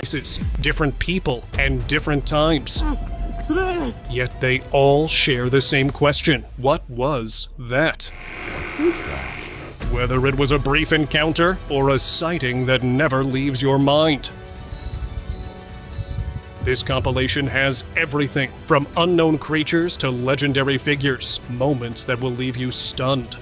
voices, different people, and different times. Yet they all share the same question. What was that? Whether it was a brief encounter or a sighting that never leaves your mind. This compilation has everything from unknown creatures to legendary figures, moments that will leave you stunned.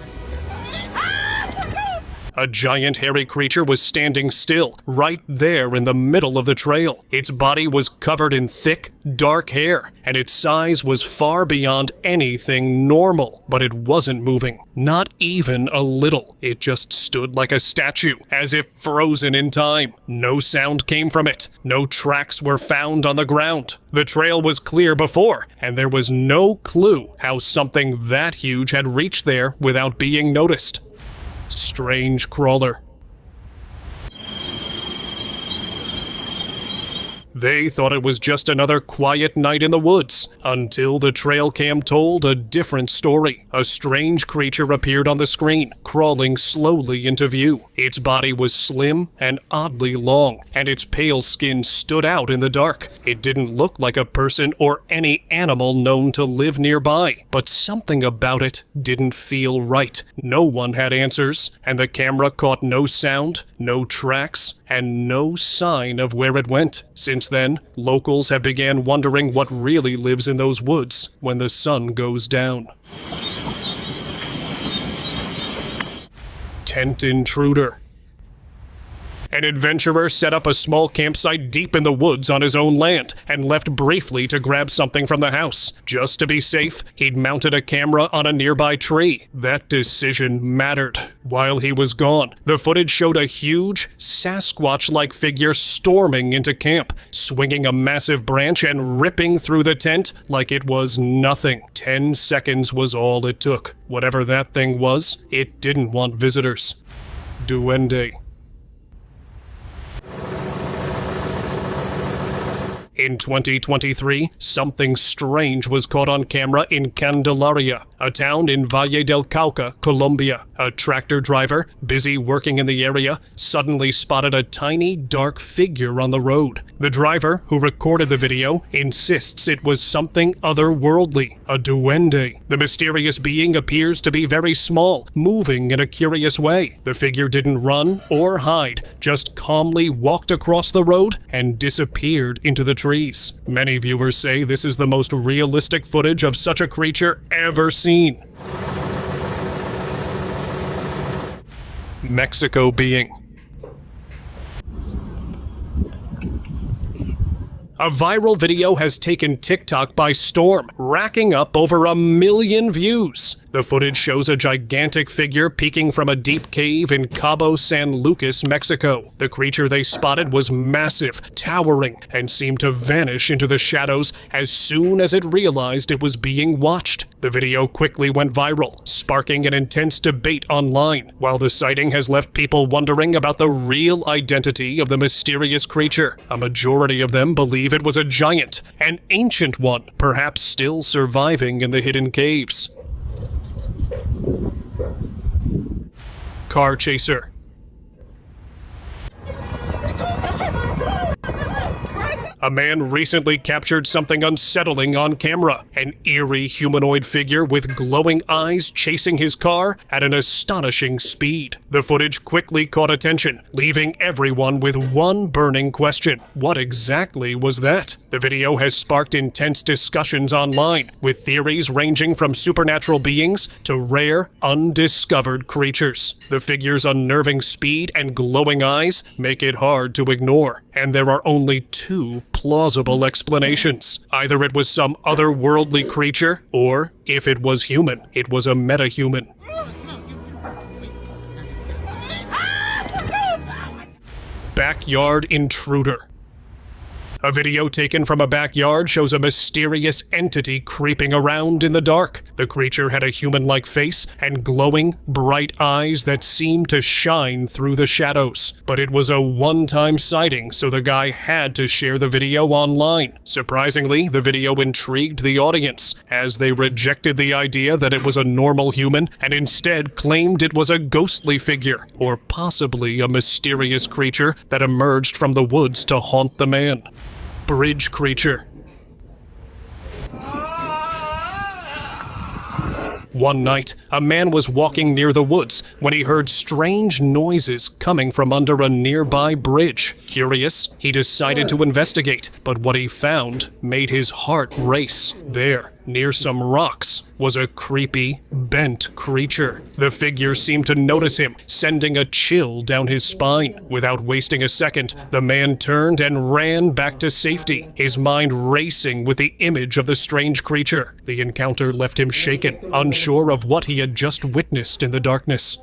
A giant hairy creature was standing still, right there in the middle of the trail. Its body was covered in thick, dark hair, and its size was far beyond anything normal. But it wasn't moving, not even a little. It just stood like a statue, as if frozen in time. No sound came from it. No tracks were found on the ground. The trail was clear before, and there was no clue how something that huge had reached there without being noticed. Strange crawler. They thought it was just another quiet night in the woods, until the trail cam told a different story. A strange creature appeared on the screen, crawling slowly into view. Its body was slim and oddly long, and its pale skin stood out in the dark. It didn't look like a person or any animal known to live nearby, but something about it didn't feel right. No one had answers, and the camera caught no sound, no tracks, and no sign of where it went. Since then, locals have began wondering what really lives in those woods when the sun goes down. Tent intruder. An adventurer set up a small campsite deep in the woods on his own land and left briefly to grab something from the house. Just to be safe, he'd mounted a camera on a nearby tree. That decision mattered. While he was gone, the footage showed a huge, Sasquatch-like figure storming into camp, swinging a massive branch and ripping through the tent like it was nothing. 10 seconds was all it took. Whatever that thing was, it didn't want visitors. Duwende. In 2023, something strange was caught on camera in Candelaria, a town in Valle del Cauca, Colombia. A tractor driver, busy working in the area, suddenly spotted a tiny, dark figure on the road. The driver, who recorded the video, insists it was something otherworldly, a duende. The mysterious being appears to be very small, moving in a curious way. The figure didn't run or hide, just calmly walked across the road and disappeared into the trees. Many viewers say this is the most realistic footage of such a creature ever seen. Mexico being. A viral video has taken TikTok by storm, racking up over 1 million views. The footage shows a gigantic figure peeking from a deep cave in Cabo San Lucas, Mexico. The creature they spotted was massive, towering, and seemed to vanish into the shadows as soon as it realized it was being watched. The video quickly went viral, sparking an intense debate online, while the sighting has left people wondering about the real identity of the mysterious creature. A majority of them believe it was a giant, an ancient one, perhaps still surviving in the hidden caves. Car chaser. A man recently captured something unsettling on camera. An eerie humanoid figure with glowing eyes chasing his car at an astonishing speed. The footage quickly caught attention, leaving everyone with one burning question. What exactly was that? The video has sparked intense discussions online, with theories ranging from supernatural beings to rare, undiscovered creatures. The figure's unnerving speed and glowing eyes make it hard to ignore, and there are only two plausible explanations. Either it was some otherworldly creature, or, if it was human, it was a metahuman. Backyard intruder. A video taken from a backyard shows a mysterious entity creeping around in the dark. The creature had a human-like face and glowing, bright eyes that seemed to shine through the shadows. But it was a one-time sighting, so the guy had to share the video online. Surprisingly, the video intrigued the audience, as they rejected the idea that it was a normal human and instead claimed it was a ghostly figure, or possibly a mysterious creature that emerged from the woods to haunt the man. Bridge creature. One night, a man was walking near the woods when he heard strange noises coming from under a nearby bridge. Curious, he decided to investigate, but what he found made his heart race. There, near some rocks, was a creepy, bent creature. The figure seemed to notice him, sending a chill down his spine. Without wasting a second, the man turned and ran back to safety, his mind racing with the image of the strange creature. The encounter left him shaken, unsure of what he had just witnessed in the darkness.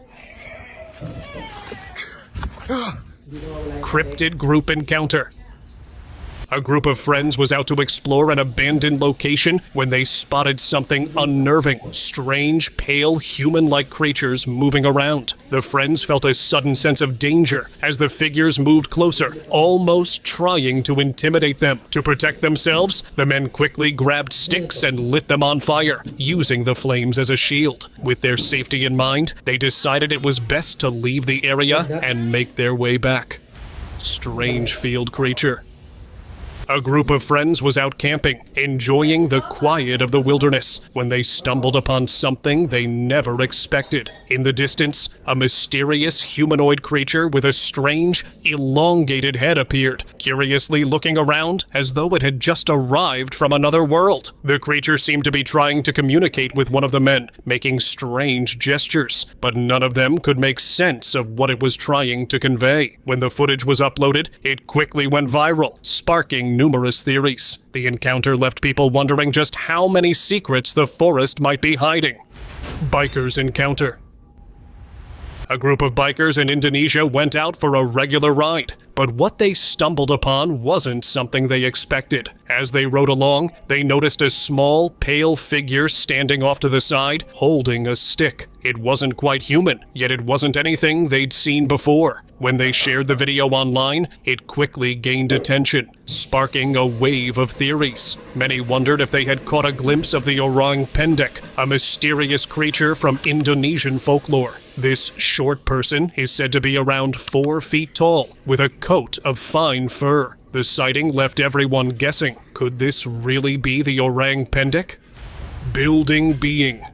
Cryptid group encounter. A group of friends was out to explore an abandoned location when they spotted something unnerving. Strange, pale, human-like creatures moving around. The friends felt a sudden sense of danger as the figures moved closer, almost trying to intimidate them. To protect themselves, the men quickly grabbed sticks and lit them on fire, using the flames as a shield. With their safety in mind, they decided it was best to leave the area and make their way back. Strange field creature. A group of friends was out camping, enjoying the quiet of the wilderness, when they stumbled upon something they never expected. In the distance, a mysterious humanoid creature with a strange, elongated head appeared, curiously looking around as though it had just arrived from another world. The creature seemed to be trying to communicate with one of the men, making strange gestures, but none of them could make sense of what it was trying to convey. When the footage was uploaded, it quickly went viral, sparking numerous theories. The encounter left people wondering just how many secrets the forest might be hiding. Bikers encounter. A group of bikers in Indonesia went out for a regular ride, but what they stumbled upon wasn't something they expected. As they rode along, they noticed a small, pale figure standing off to the side, holding a stick. It wasn't quite human, yet it wasn't anything they'd seen before. When they shared the video online, it quickly gained attention, sparking a wave of theories. Many wondered if they had caught a glimpse of the orang pendek, a mysterious creature from Indonesian folklore. This short person is said to be around 4 feet tall, with a coat of fine fur. The sighting left everyone guessing. Could this really be the orang pendek? Building being.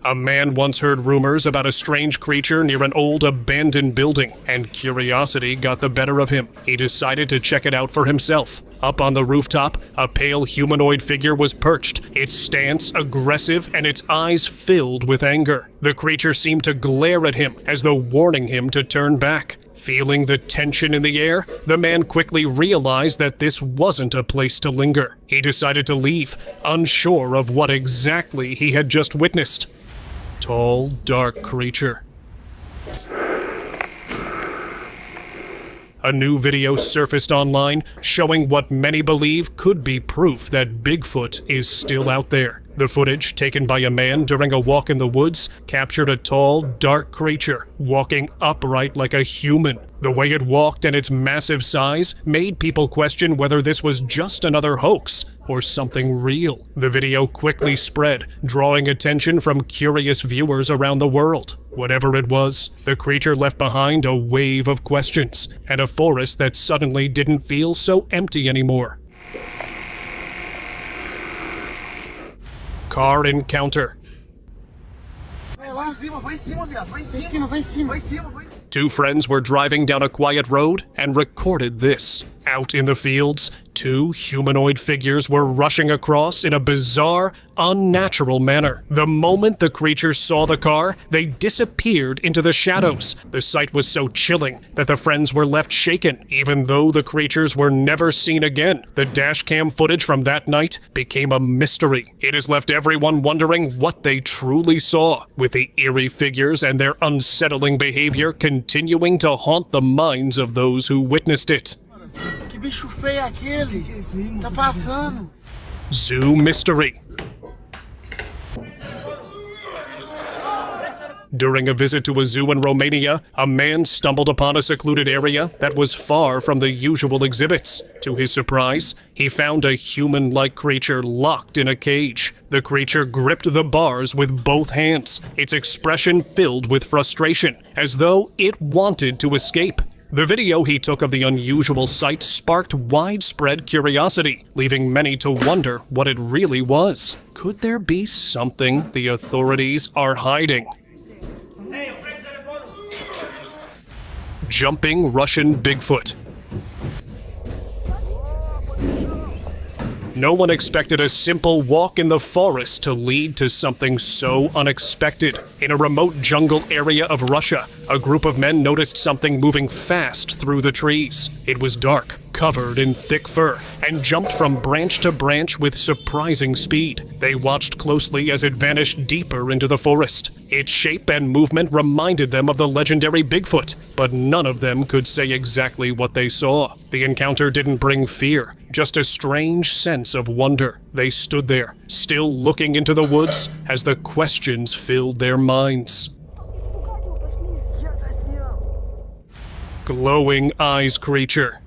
A man once heard rumors about a strange creature near an old abandoned building, and curiosity got the better of him. He decided to check it out for himself. Up on the rooftop, a pale humanoid figure was perched, its stance aggressive and its eyes filled with anger. The creature seemed to glare at him as though warning him to turn back. Feeling the tension in the air, the man quickly realized that this wasn't a place to linger. He decided to leave, unsure of what exactly he had just witnessed. Tall, dark creature. A new video surfaced online showing what many believe could be proof that Bigfoot is still out there. The footage, taken by a man during a walk in the woods, captured a tall, dark creature walking upright like a human. The way it walked and its massive size made people question whether this was just another hoax or something real. The video quickly spread, drawing attention from curious viewers around the world. Whatever it was, the creature left behind a wave of questions and a forest that suddenly didn't feel so empty anymore. Car encounter. Two friends were driving down a quiet road and recorded this. Out in the fields, two humanoid figures were rushing across in a bizarre, unnatural manner. The moment the creatures saw the car, they disappeared into the shadows. The sight was so chilling that the friends were left shaken. Even though the creatures were never seen again, the dashcam footage from that night became a mystery. It has left everyone wondering what they truly saw, with the eerie figures and their unsettling behavior continuing to haunt the minds of those who witnessed it. Que bicho feio é aquele? Tá passando. Zoo Mystery. During a visit to a zoo in Romania, a man stumbled upon a secluded area that was far from the usual exhibits. To his surprise, he found a human-like creature locked in a cage. The creature gripped the bars with both hands, its expression filled with frustration, as though it wanted to escape. The video he took of the unusual sight sparked widespread curiosity, leaving many to wonder what it really was. Could there be something the authorities are hiding? Jumping Russian Bigfoot. No one expected a simple walk in the forest to lead to something so unexpected. In a remote jungle area of Russia, a group of men noticed something moving fast through the trees. It was dark, covered in thick fur, and jumped from branch to branch with surprising speed. They watched closely as it vanished deeper into the forest. Its shape and movement reminded them of the legendary Bigfoot, but none of them could say exactly what they saw. The encounter didn't bring fear, just a strange sense of wonder. They stood there, still looking into the woods, as the questions filled their minds. Glowing eyes creature.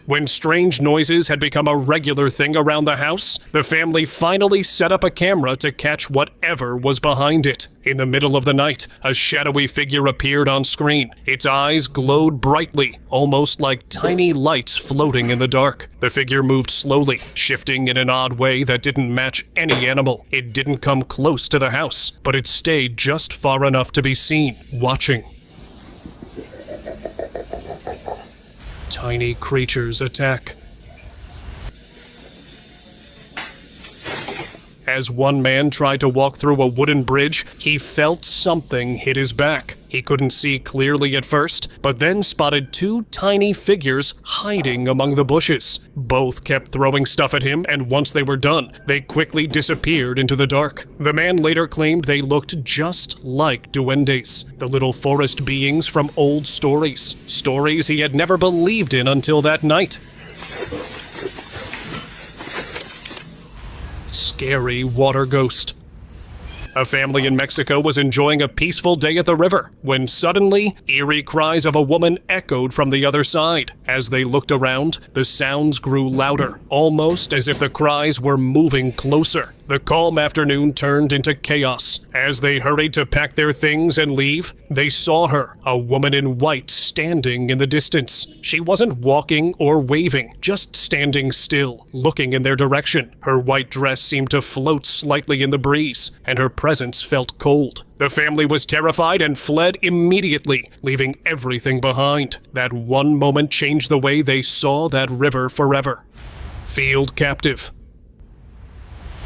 When strange noises had become a regular thing around the house, the family finally set up a camera to catch whatever was behind it. In the middle of the night, a shadowy figure appeared on screen. Its eyes glowed brightly, almost like tiny lights floating in the dark. The figure moved slowly, shifting in an odd way that didn't match any animal. It didn't come close to the house, but it stayed just far enough to be seen, watching. Tiny creatures attack. As one man tried to walk through a wooden bridge, he felt something hit his back. He couldn't see clearly at first, but then spotted two tiny figures hiding among the bushes. Both kept throwing stuff at him, and once they were done, they quickly disappeared into the dark. The man later claimed they looked just like duendes, the little forest beings from old stories. Stories he had never believed in until that night. Scary water ghost. A family in Mexico was enjoying a peaceful day at the river when suddenly eerie cries of a woman echoed from the other side. As they looked around, the sounds grew louder, almost as if the cries were moving closer. The calm afternoon turned into chaos. As they hurried to pack their things and leave, they saw her, a woman in white, standing in the distance. She wasn't walking or waving, just standing still, looking in their direction. Her white dress seemed to float slightly in the breeze, and her presence felt cold. The family was terrified and fled immediately, leaving everything behind. That one moment changed the way they saw that river forever. Field captive.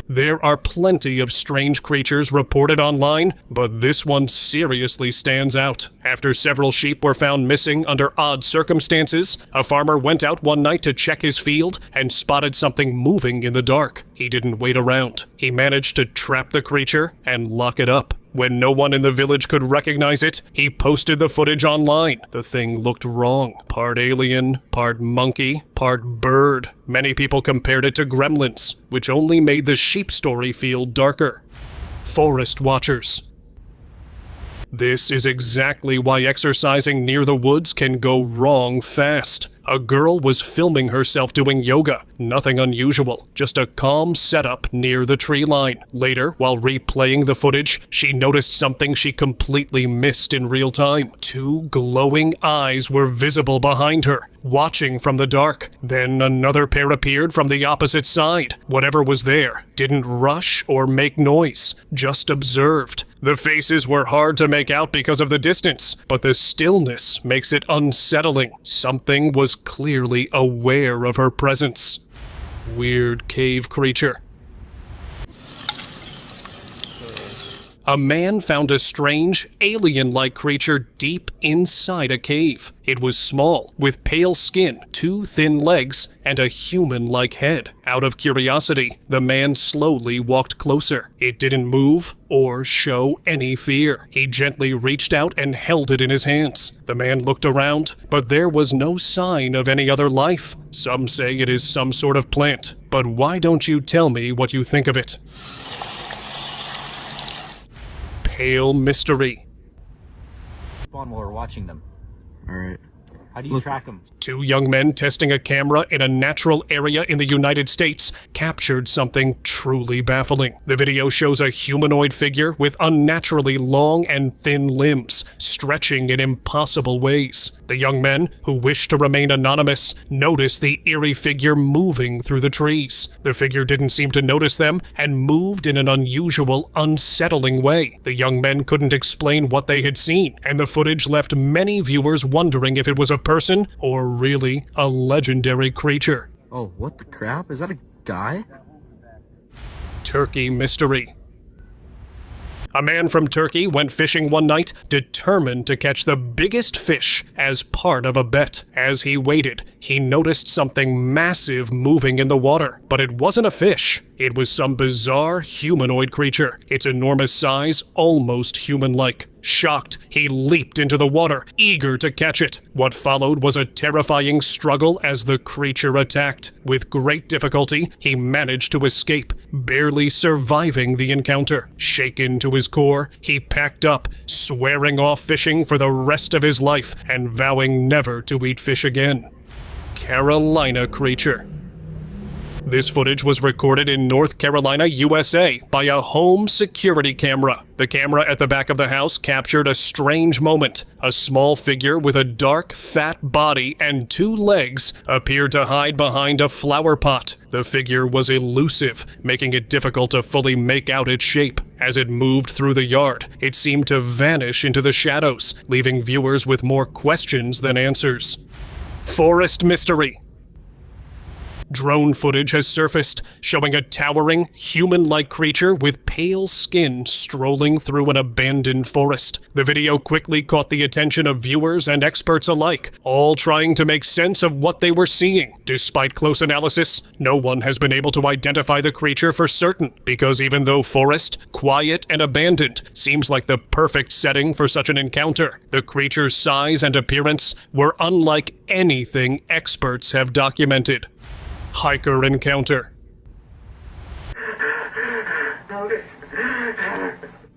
There are plenty of strange creatures reported online, but this one seriously stands out. After several sheep were found missing under odd circumstances, a farmer went out one night to check his field and spotted something moving in the dark. He didn't wait around. He managed to trap the creature and lock it up. When no one in the village could recognize it, he posted the footage online. The thing looked wrong. Part alien, part monkey, part bird. Many people compared it to gremlins, which only made the sheep story feel darker. Forest watchers. This is exactly why exercising near the woods can go wrong fast. A girl was filming herself doing yoga. Nothing unusual, just a calm setup near the tree line. Later, while replaying the footage, she noticed something she completely missed in real time. Two glowing eyes were visible behind her. watching from the dark. Then another pair appeared from the opposite side. Whatever was there didn't rush or make noise, just observed. The faces were hard to make out because of the distance, but the stillness makes it unsettling. Something was clearly aware of her presence. Weird cave creature. A man found a strange, alien-like creature deep inside a cave. It was small, with pale skin, 2 thin legs, and a human-like head. Out of curiosity, the man slowly walked closer. It didn't move or show any fear. He gently reached out and held it in his hands. The man looked around, but there was no sign of any other life. Some say it is some sort of plant, but why don't you tell me what you think of it? Pale mystery. While we're watching them. Alright. How do you track them? 2 young men testing a camera in a natural area in the United States captured something truly baffling. The video shows a humanoid figure with unnaturally long and thin limbs, stretching in impossible ways. The young men, who wished to remain anonymous, noticed the eerie figure moving through the trees. The figure didn't seem to notice them and moved in an unusual, unsettling way. The young men couldn't explain what they had seen, and the footage left many viewers wondering if it was a person or really a legendary creature. Oh, what the crap? Is that a guy? Turkey mystery. A man from Turkey went fishing one night, determined to catch the biggest fish as part of a bet. As he waited, he noticed something massive moving in the water, but it wasn't a fish. It was some bizarre humanoid creature, its enormous size almost human-like. Shocked, he leaped into the water, eager to catch it. What followed was a terrifying struggle as the creature attacked. With great difficulty, he managed to escape, barely surviving the encounter. Shaken to his core, he packed up, swearing off fishing for the rest of his life and vowing never to eat fish again. Carolina creature. This footage was recorded in North Carolina, USA, by a home security camera. The camera at the back of the house captured a strange moment. A small figure with a dark, fat body and 2 legs appeared to hide behind a flower pot. The figure was elusive, making it difficult to fully make out its shape. As it moved through the yard, it seemed to vanish into the shadows, leaving viewers with more questions than answers. Forest mystery. Drone footage has surfaced, showing a towering, human-like creature with pale skin strolling through an abandoned forest. The video quickly caught the attention of viewers and experts alike, all trying to make sense of what they were seeing. Despite close analysis, no one has been able to identify the creature for certain, because even though forest, quiet, and abandoned seems like the perfect setting for such an encounter, the creature's size and appearance were unlike anything experts have documented. Hiker encounter.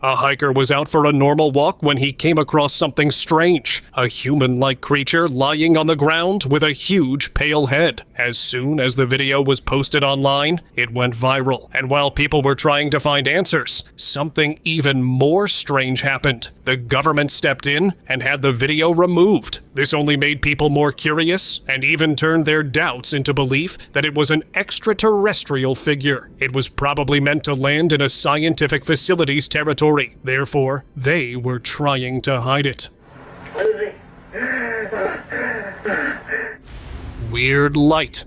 A hiker was out for a normal walk when he came across something strange, a human-like creature lying on the ground with a huge pale head. As soon as the video was posted online, it went viral, and while people were trying to find answers, something even more strange happened. The government stepped in and had the video removed. This only made people more curious and even turned their doubts into belief that it was an extraterrestrial figure. It was probably meant to land in a scientific facility's territory. Therefore, they were trying to hide it. Weird light.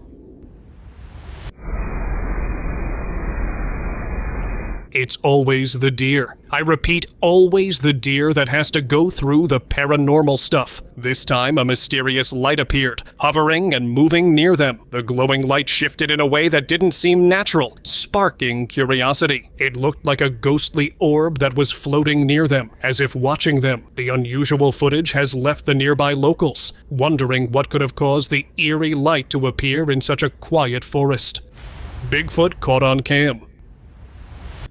It's always the deer. I repeat, always the deer that has to go through the paranormal stuff. This time, a mysterious light appeared, hovering and moving near them. The glowing light shifted in a way that didn't seem natural, sparking curiosity. It looked like a ghostly orb that was floating near them, as if watching them. The unusual footage has left the nearby locals wondering what could have caused the eerie light to appear in such a quiet forest. Bigfoot caught on cam.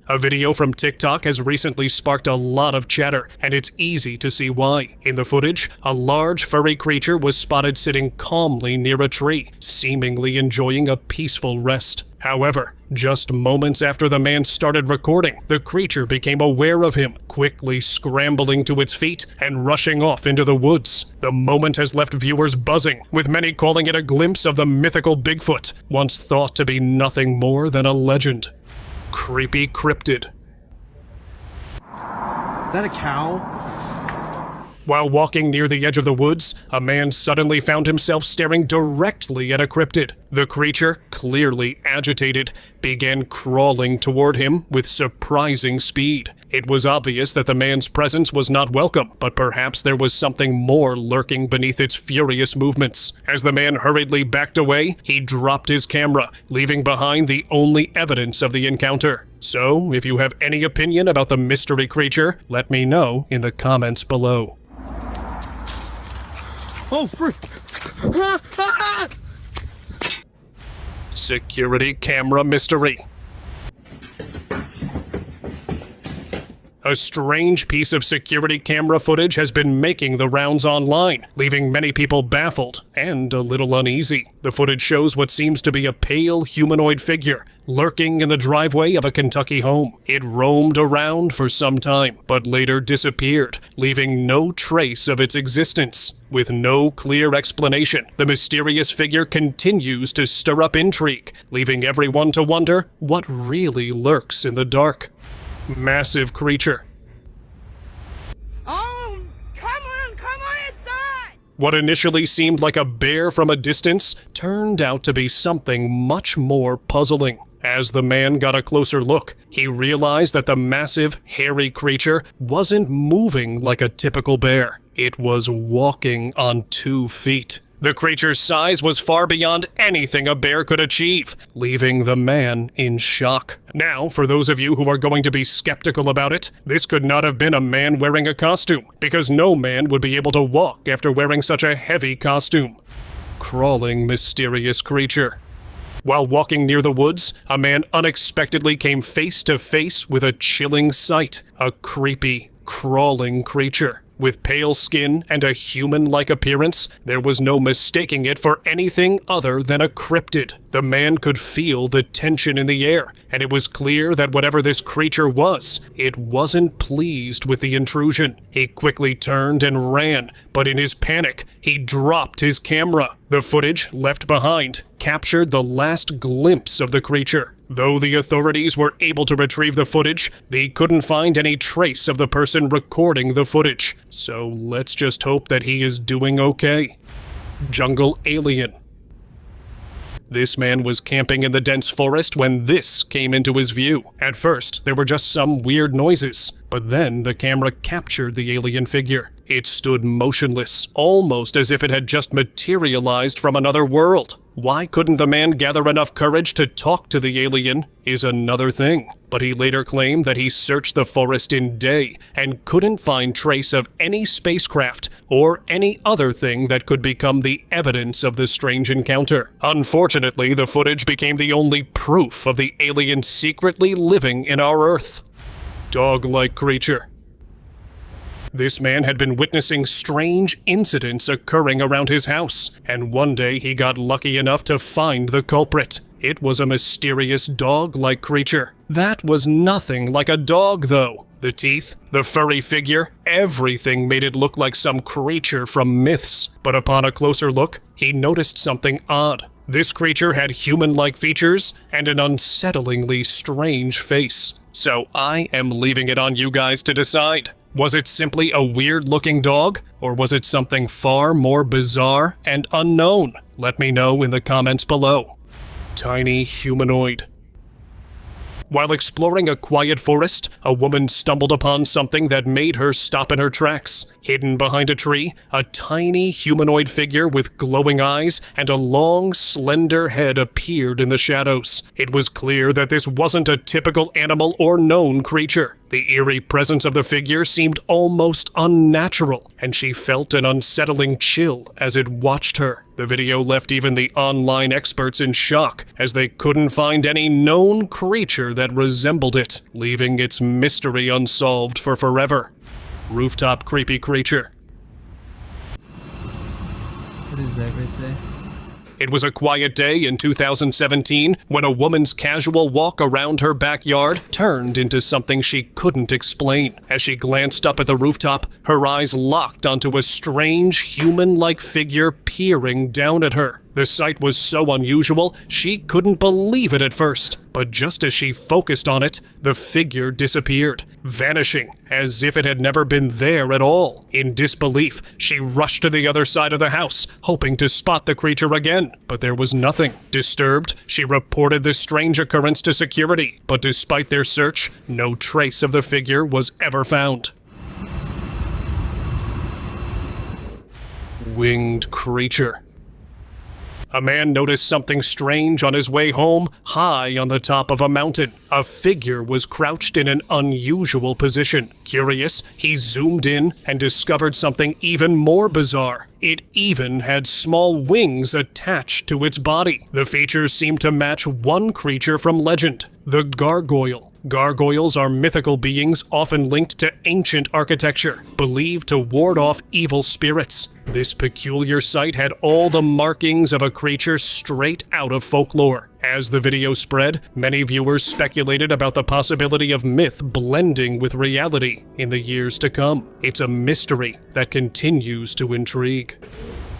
A video from TikTok has recently sparked a lot of chatter, and it's easy to see why. In the footage, a large furry creature was spotted sitting calmly near a tree, seemingly enjoying a peaceful rest. However, just moments after the man started recording, the creature became aware of him, quickly scrambling to its feet and rushing off into the woods. The moment has left viewers buzzing, with many calling it a glimpse of the mythical Bigfoot, once thought to be nothing more than a legend. Creepy cryptid. Is that a cow? While walking near the edge of the woods, a man suddenly found himself staring directly at a cryptid. The creature, clearly agitated, began crawling toward him with surprising speed. It was obvious that the man's presence was not welcome, but perhaps there was something more lurking beneath its furious movements. As the man hurriedly backed away, he dropped his camera, leaving behind the only evidence of the encounter. So, if you have any opinion about the mystery creature, let me know in the comments below. Oh, frick! Security camera mystery. A strange piece of security camera footage has been making the rounds online, leaving many people baffled and a little uneasy. The footage shows what seems to be a pale humanoid figure lurking in the driveway of a Kentucky home. It roamed around for some time, but later disappeared, leaving no trace of its existence. With no clear explanation, the mysterious figure continues to stir up intrigue, leaving everyone to wonder what really lurks in the dark. Massive creature. Oh, come on inside! What initially seemed like a bear from a distance turned out to be something much more puzzling. As the man got a closer look, he realized that the massive, hairy creature wasn't moving like a typical bear. It was walking on 2 feet. The creature's size was far beyond anything a bear could achieve, leaving the man in shock. Now, for those of you who are going to be skeptical about it, this could not have been a man wearing a costume, because no man would be able to walk after wearing such a heavy costume. Crawling, mysterious creature. While walking near the woods, a man unexpectedly came face to face with a chilling sight. A creepy, crawling creature. With pale skin and a human-like appearance, there was no mistaking it for anything other than a cryptid. The man could feel the tension in the air, and it was clear that whatever this creature was, it wasn't pleased with the intrusion. He quickly turned and ran, but in his panic, he dropped his camera. The footage left behind captured the last glimpse of the creature. Though the authorities were able to retrieve the footage, they couldn't find any trace of the person recording the footage. So let's just hope that he is doing okay. Jungle alien. This man was camping in the dense forest when this came into his view. At first, there were just some weird noises, but then the camera captured the alien figure. It stood motionless, almost as if it had just materialized from another world. Why couldn't the man gather enough courage to talk to the alien is another thing. But he later claimed that he searched the forest in day and couldn't find trace of any spacecraft or any other thing that could become the evidence of the strange encounter. Unfortunately, the footage became the only proof of the alien secretly living in our Earth. Dog-like creature. This man had been witnessing strange incidents occurring around his house, and one day he got lucky enough to find the culprit. It was a mysterious dog-like creature. That was nothing like a dog, though. The teeth, the furry figure, everything made it look like some creature from myths. But upon a closer look, he noticed something odd. This creature had human-like features and an unsettlingly strange face. So I am leaving it on you guys to decide. Was it simply a weird-looking dog, or was it something far more bizarre and unknown? Let me know in the comments below. Tiny humanoid. While exploring a quiet forest, a woman stumbled upon something that made her stop in her tracks. Hidden behind a tree, a tiny humanoid figure with glowing eyes and a long, slender head appeared in the shadows. It was clear that this wasn't a typical animal or known creature. The eerie presence of the figure seemed almost unnatural, and she felt an unsettling chill as it watched her. The video left even the online experts in shock, as they couldn't find any known creature that resembled it, leaving its mystery unsolved for forever. Rooftop creepy creature. What is that right there? It was a quiet day in 2017 when a woman's casual walk around her backyard turned into something she couldn't explain. As she glanced up at the rooftop, her eyes locked onto a strange, human-like figure peering down at her. The sight was so unusual, she couldn't believe it at first. But just as she focused on it, the figure disappeared, vanishing as if it had never been there at all. In disbelief, she rushed to the other side of the house, hoping to spot the creature again, but there was nothing. Disturbed, she reported the strange occurrence to security, but despite their search, no trace of the figure was ever found. Winged creature. A man noticed something strange on his way home, high on the top of a mountain. A figure was crouched in an unusual position. Curious, he zoomed in and discovered something even more bizarre. It even had small wings attached to its body. The features seemed to match one creature from legend, the gargoyle. Gargoyles are mythical beings often linked to ancient architecture, believed to ward off evil spirits. This peculiar sight had all the markings of a creature straight out of folklore. As the video spread, many viewers speculated about the possibility of myth blending with reality in the years to come. It's a mystery that continues to intrigue.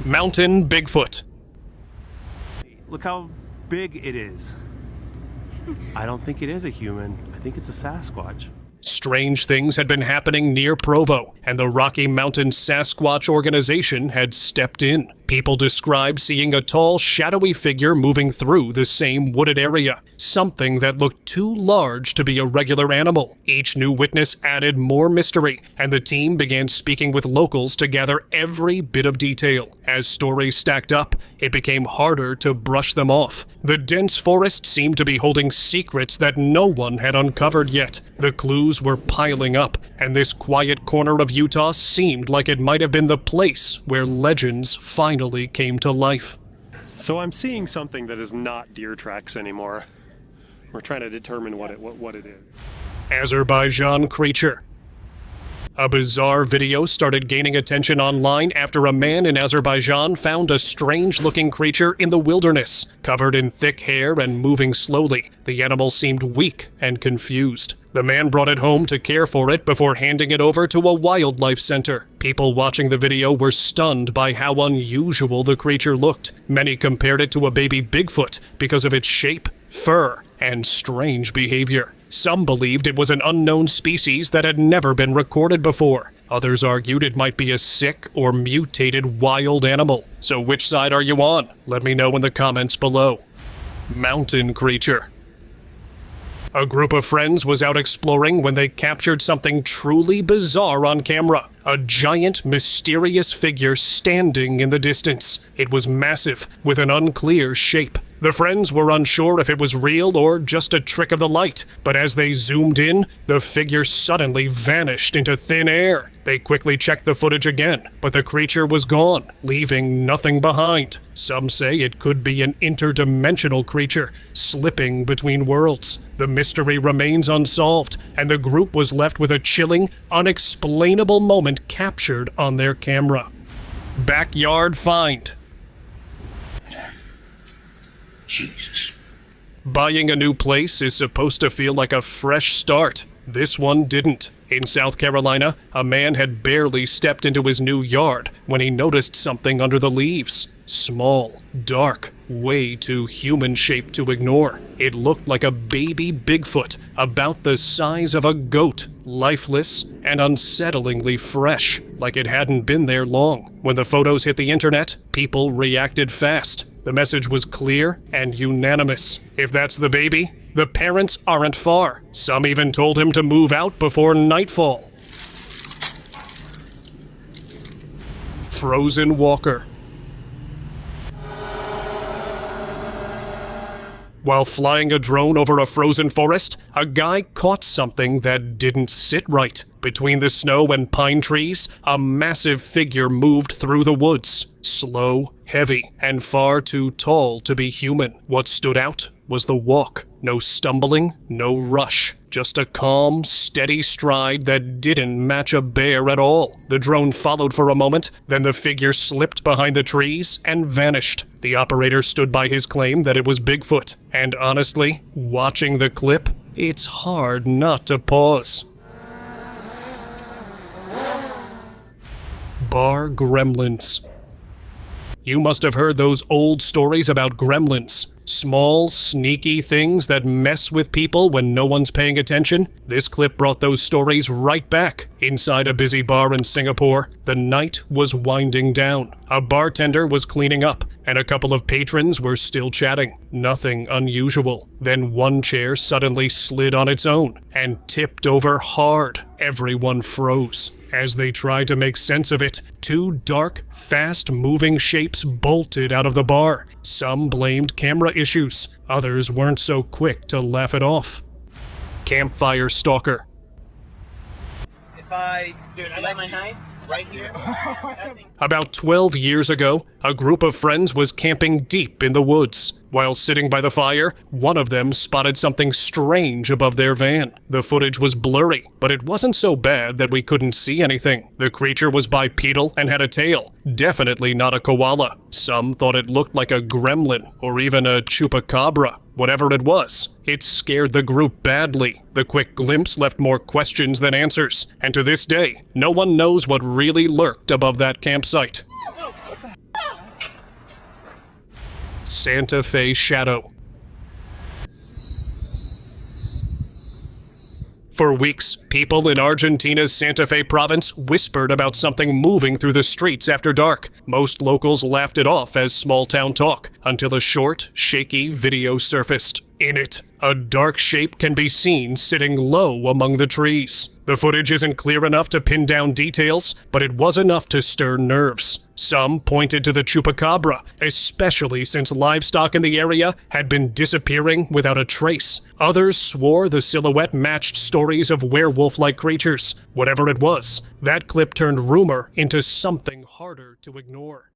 Mountain Bigfoot. Look how big it is. I don't think it is a human. I think it's a Sasquatch. Strange things had been happening near Provo, and the Rocky Mountain Sasquatch organization had stepped in. People described seeing a tall, shadowy figure moving through the same wooded area, something that looked too large to be a regular animal. Each new witness added more mystery, and the team began speaking with locals to gather every bit of detail. As stories stacked up, it became harder to brush them off. The dense forest seemed to be holding secrets that no one had uncovered yet. The clues were piling up, and this quiet corner of Utah seemed like it might have been the place where legends finally came to life. So I'm seeing something that is not deer tracks anymore. We're trying to determine what it is. Azerbaijan creature. A bizarre video started gaining attention online after a man in Azerbaijan found a strange-looking creature in the wilderness. Covered in thick hair and moving slowly, the animal seemed weak and confused. The man brought it home to care for it before handing it over to a wildlife center. People watching the video were stunned by how unusual the creature looked. Many compared it to a baby Bigfoot because of its shape, fur, and strange behavior. Some believed it was an unknown species that had never been recorded before. Others argued it might be a sick or mutated wild animal. So which side are you on? Let me know in the comments below. Mountain creature. A group of friends was out exploring when they captured something truly bizarre on camera. A giant, mysterious figure standing in the distance. It was massive, with an unclear shape. The friends were unsure if it was real or just a trick of the light, but as they zoomed in, the figure suddenly vanished into thin air. They quickly checked the footage again, but the creature was gone, leaving nothing behind. Some say it could be an interdimensional creature, slipping between worlds. The mystery remains unsolved, and the group was left with a chilling, unexplainable moment captured on their camera. Backyard find. Jesus. Buying a new place is supposed to feel like a fresh start. This one didn't. In South Carolina, a man had barely stepped into his new yard when he noticed something under the leaves. Small, dark, way too human-shaped to ignore. It looked like a baby Bigfoot, about the size of a goat, lifeless and unsettlingly fresh, like it hadn't been there long. When the photos hit the internet, people reacted fast. The message was clear and unanimous. If that's the baby, the parents aren't far. Some even told him to move out before nightfall. Frozen walker. While flying a drone over a frozen forest, a guy caught something that didn't sit right. Between the snow and pine trees, a massive figure moved through the woods. Slow, heavy, and far too tall to be human. What stood out was the walk. No stumbling, no rush. Just a calm, steady stride that didn't match a bear at all. The drone followed for a moment, then the figure slipped behind the trees and vanished. The operator stood by his claim that it was Bigfoot. And honestly, watching the clip, it's hard not to pause. Bar gremlins. You must have heard those old stories about gremlins. Small, sneaky things that mess with people when no one's paying attention. This clip brought those stories right back. Inside a busy bar in Singapore, the night was winding down. A bartender was cleaning up, and a couple of patrons were still chatting. Nothing unusual. Then one chair suddenly slid on its own and tipped over hard. Everyone froze. As they tried to make sense of it, two dark, fast-moving shapes bolted out of the bar. Some blamed camera issues. Others weren't so quick to laugh it off. Campfire stalker. Dude, I like my knife right here. About 12 years ago, a group of friends was camping deep in the woods. While sitting by the fire, one of them spotted something strange above their van. The footage was blurry, but it wasn't so bad that we couldn't see anything. The creature was bipedal and had a tail. Definitely not a koala. Some thought it looked like a gremlin or even a chupacabra. Whatever it was, it scared the group badly. The quick glimpse left more questions than answers, and to this day, no one knows what really lurked above that campsite. Santa Fe Shadow. For weeks, people in Argentina's Santa Fe province whispered about something moving through the streets after dark. Most locals laughed it off as small-town talk, until a short, shaky video surfaced. In it, a dark shape can be seen sitting low among the trees. The footage isn't clear enough to pin down details, but it was enough to stir nerves. Some pointed to the chupacabra, especially since livestock in the area had been disappearing without a trace. Others swore the silhouette matched stories of werewolf-like creatures. Whatever it was, that clip turned rumor into something harder to ignore.